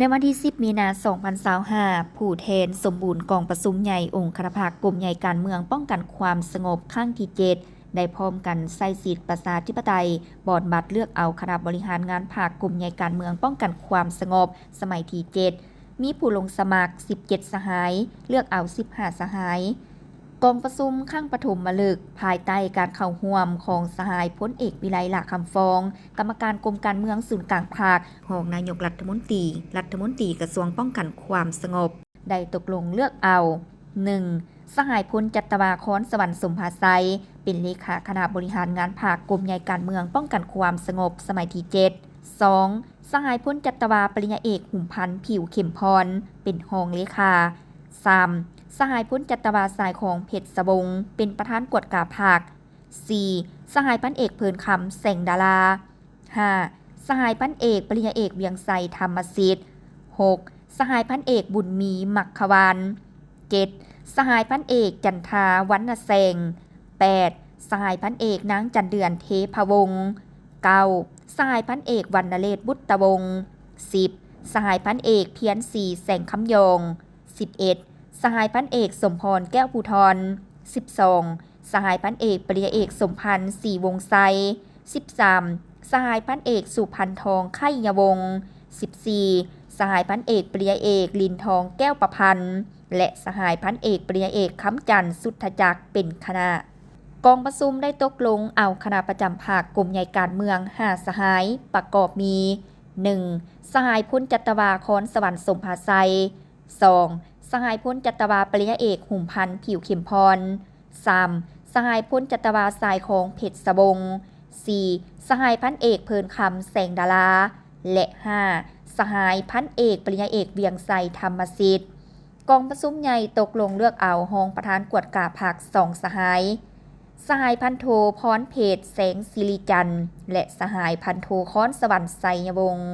ในวันที่ 10 มีนาคม 2025 ผู้แทนสมบูรณ์กองประชุมใหญ่องค์คณภาคกลุ่มใหญ่การเมืองป้องกันความสงบครั้งที่ 7 ได้พร้อมกันใส่สิทธิประชาธิปไตยบอนบัตรเลือกเอาคณะบริหารงานภาคกลุ่มใหญ่การเมืองป้องกันความสงบสมัยที่ 7 มีผู้ลงสมัคร 17 สหาย เลือกเอา 15 สหายกองประชุมข้างปฐมฤกษ์ภายใต้การเข้าร่วมของสหายพลเอกวิไลหลาคำฟองกรรมการกรมการเมืองศูนย์กลางภาครองนายกรัฐมนตรีกระทรวงป้องกันความสงบได้ตกลงเลือกเอา 1. สหายพลจัตวาคอนสวรรค์สมภาไซเป็นเลขาคณะบริหารงานภาคกรมใหญ่การเมืองป้องกันความสงบสมัยที่ 7 2. สหายพลจัตวาปริญญาเอกหุ่มพันธ์ผิวเข็มพรเป็นรองเลขา 3. สหายพลจัตวาสายของเพชรสวงเป็นประธานกวดกาภาค 4. สหายพันเอกเพลินคำแสงดารา 5. สหายพันเอกปริญญาเอกเวียงไซธรรมสิทธิ์ 6. สหายพันเอกบุญมีมักขวาน 7. สหายพันเอกจันทาวันนแสง 8. สหายพันเอกนางจันเดือนเทพวงศ์ 9. สหายพันเอกวรรณเลศบุตรวงศ์ 10. สหายพันเอกเพียรศรีแสงคำยอง 11. สหายพันเอกสมพรแก้วภูทร 12. สหายพันเอกปริยาเอกสมพันธ์ศรีวงไซ 13. สหายพันเอกสุพันทองไข่ยวงศ์ 14. สหายพันเอกปริยาเอกลินทองแก้วประพันธ์และสหายพันเอกปริยาเอกคำจันทร์สุทธจักรเป็นคณะกองประชุมได้ตกลงเอาคณะประจำภาคกลุ่มใหญ่การเมือง5สหายประกอบมี 1. สหายพลจัตวาคอนสวรรค์สมภาไซ 2. สหายพลจัตวาปริญญาเอกหุ่มพันธ์ผิวเข็มพร 3. สหายพลจัตวาสายของเพชรสวง 4. สหายพันเอกเพลินคำแสงดารา และ 5. สหายพันเอกปริญญาเอกเวียงไซธรรมสิทธิ์กองประชุมใหญ่ตกลงเลือกเอารองประธานกวดกาภาค2สหายสหายพันโทพรเพชรแสงศิริจันทร์และสหายพันโทค้อนสวรรค์ไสยวงศ์